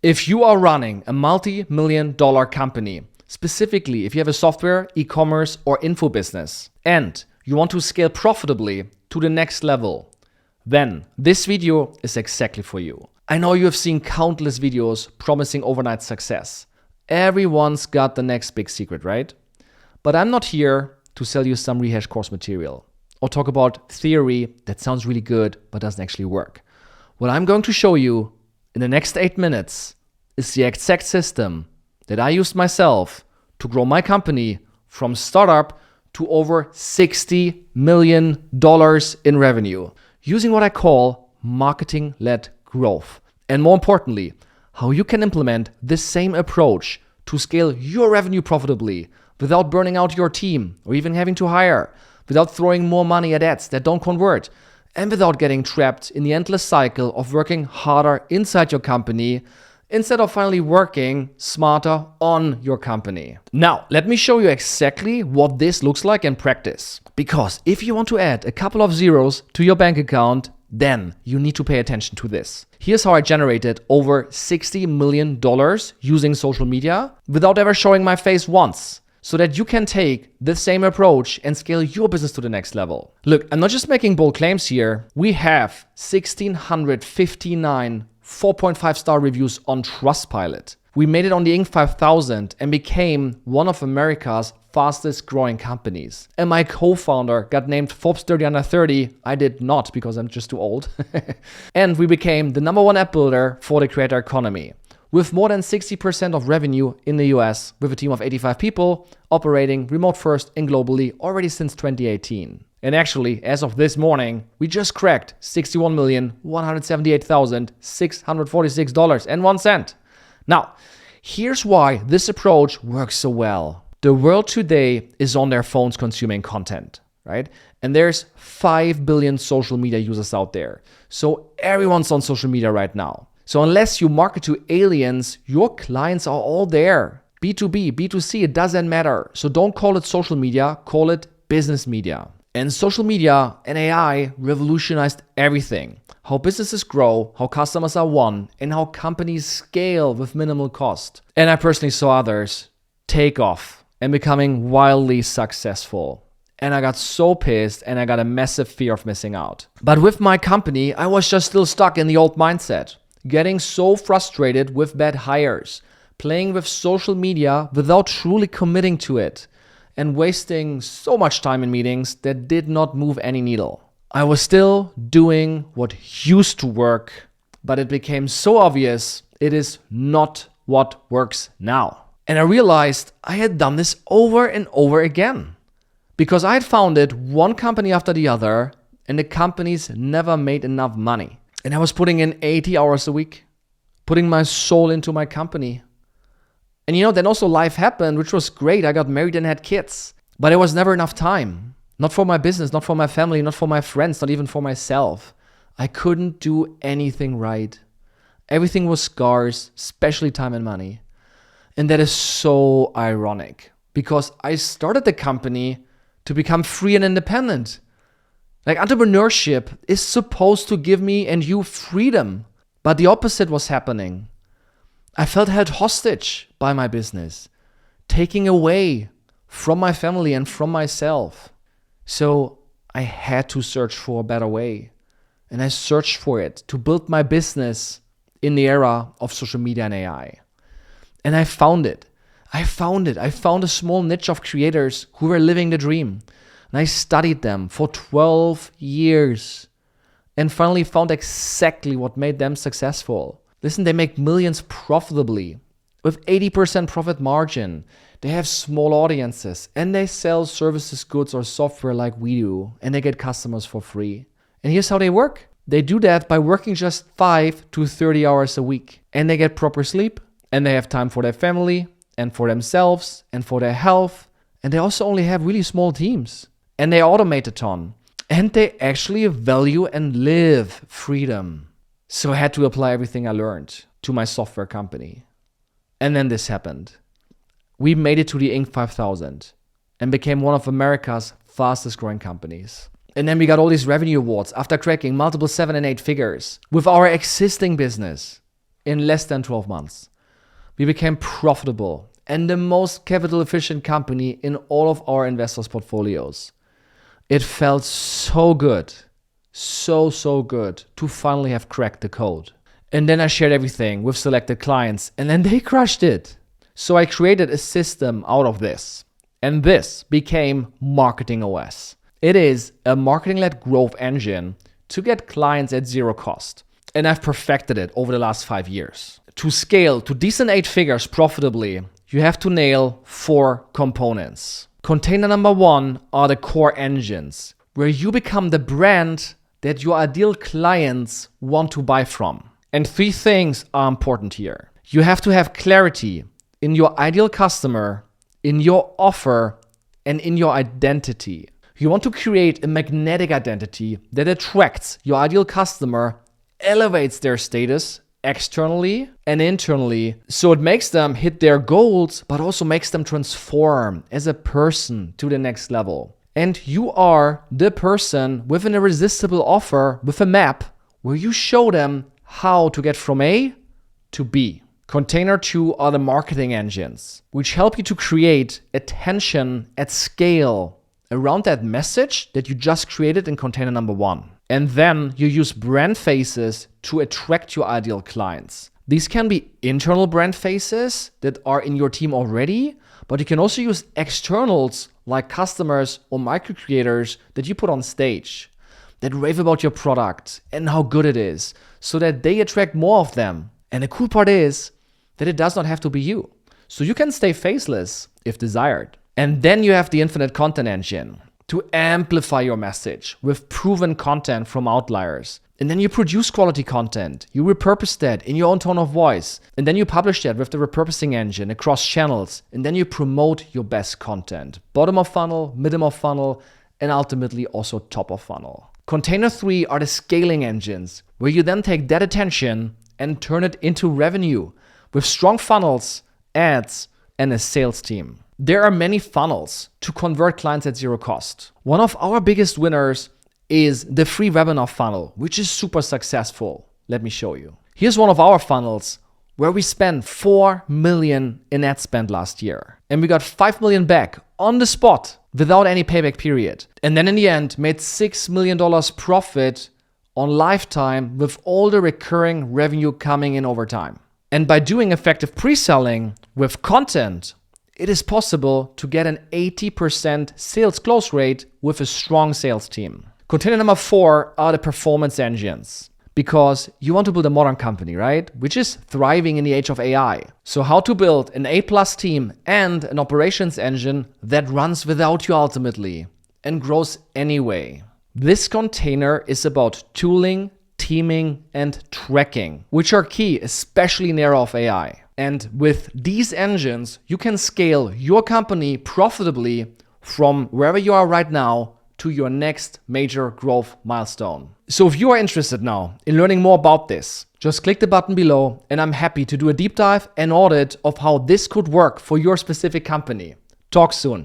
If you are running a multi-million-dollar company, specifically if you have a software, e-commerce, or info business, and you want to scale profitably to the next level, then this video is exactly for you. I know you have seen countless videos promising overnight success. Everyone's got the next big secret, right? But I'm not here to sell you some rehashed course material or talk about theory that sounds really good but doesn't actually work. What I'm going to show you in the next 8 minutes is the exact system that I used myself to grow my company from startup to over $60 million in revenue, using what I call marketing-led growth. And more importantly, how you can implement this same approach to scale your revenue profitably without burning out your team or even having to hire, without throwing more money at ads that don't convert, and without getting trapped in the endless cycle of working harder inside your company instead of finally working smarter on your company. Now, let me show you exactly what this looks like in practice. Because if you want to add a couple of zeros to your bank account, then you need to pay attention to this. Here's how I generated over $60 million using social media without ever showing my face once, so that you can take the same approach and scale your business to the next level. Look, I'm not just making bold claims here. We have 1,659 4.5-star reviews on Trustpilot. We made it on the Inc. 5000 and became one of America's fastest growing companies. And my co-founder got named Forbes 30 under 30. I did not, because I'm just too old. And we became the #1 app builder for the creator economy, with more than 60% of revenue in the US, with a team of 85 people operating remote first and globally already since 2018. And actually, as of this morning, we just cracked $61,178,646.01. Now, here's why this approach works so well. The world today is on their phones consuming content, right? And there's 5 billion social media users out there. So everyone's on social media right now. So unless you market to aliens, your clients are all there. B2B, B2C, it doesn't matter. So don't call it social media, call it business media. And social media and AI revolutionized everything. How businesses grow, how customers are won, and how companies scale with minimal cost. And I personally saw others take off and becoming wildly successful. And I got so pissed and I got a massive fear of missing out. But with my company, I was just still stuck in the old mindset, getting so frustrated with bad hires, playing with social media without truly committing to it, and wasting so much time in meetings that did not move any needle. I was still doing what used to work, but it became so obvious it is not what works now. And I realized I had done this over and over again, because I had founded one company after the other, and the companies never made enough money. And I was putting in 80 hours a week, putting my soul into my company. And then also life happened, which was great. I got married and had kids. But it was never enough time. Not for my business, not for my family, not for my friends, not even for myself. I couldn't do anything right. Everything was scarce, especially time and money. And that is so ironic, because I started the company to become free and independent. Like, entrepreneurship is supposed to give me and you freedom. But the opposite was happening. I felt held hostage by my business, taking away from my family and from myself. So I had to search for a better way. And I searched for it to build my business in the era of social media and AI. And I found it. I found a small niche of creators who were living the dream. And I studied them for 12 years and finally found exactly what made them successful. Listen, they make millions profitably with 80% profit margin. They have small audiences and they sell services, goods, or software like we do, and they get customers for free. And here's how they work. They do that by working just 5 to 30 hours a week, and they get proper sleep, and they have time for their family and for themselves and for their health. And they also only have really small teams, and they automate a ton, and they actually value and live freedom. So I had to apply everything I learned to my software company. And then this happened. We made it to the Inc. 5000 and became one of America's fastest growing companies. And then we got all these revenue awards after cracking multiple 7 and 8 figures with our existing business. in less than 12 months. We became profitable and the most capital efficient company in all of our investors' portfolios. It felt so good, so good to finally have cracked the code. And then I shared everything with selected clients and then they crushed it. So I created a system out of this. And this became Marketing OS. It is a marketing-led growth engine to get clients at zero cost. And I've perfected it over the last 5 years. To scale to decent 8 figures profitably, you have to nail 4 components. Container number 1 are the core engines, where you become the brand that your ideal clients want to buy from. And 3 things are important here. You have to have clarity in your ideal customer, in your offer, and in your identity. You want to create a magnetic identity that attracts your ideal customer, elevates their status externally and internally, so it makes them hit their goals, but also makes them transform as a person to the next level. And you are the person with an irresistible offer with a map where you show them how to get from A to B. Container 2 are the marketing engines, which help you to create attention at scale around that message that you just created in container number 1. And then you use brand faces to attract your ideal clients. These can be internal brand faces that are in your team already, but you can also use externals like customers or micro creators that you put on stage that rave about your product and how good it is so that they attract more of them. And the cool part is that it does not have to be you. So you can stay faceless if desired. And then you have the infinite content engine to amplify your message with proven content from outliers. And then you produce quality content. You repurpose that in your own tone of voice. And then you publish that with the repurposing engine across channels. And then you promote your best content. Bottom of funnel, middle of funnel, and ultimately also top of funnel. Container 3 are the scaling engines, where you then take that attention and turn it into revenue with strong funnels, ads, and a sales team. There are many funnels to convert clients at zero cost. One of our biggest winners is the free webinar funnel, which is super successful. Let me show you. Here's one of our funnels where we spent 4 million in ad spend last year. And we got 5 million back on the spot without any payback period. And then in the end, made $6 million profit on lifetime with all the recurring revenue coming in over time. And by doing effective pre-selling with content, it is possible to get an 80% sales close rate with a strong sales team. Container number 4 are the performance engines, because you want to build a modern company, right? Which is thriving in the age of AI. So how to build an A+ team and an operations engine that runs without you ultimately and grows anyway. This container is about tooling, teaming, and tracking, which are key, especially in the era of AI. And with these engines, you can scale your company profitably from wherever you are right now to your next major growth milestone. So if you are interested now in learning more about this, just click the button below and I'm happy to do a deep dive and audit of how this could work for your specific company. Talk soon.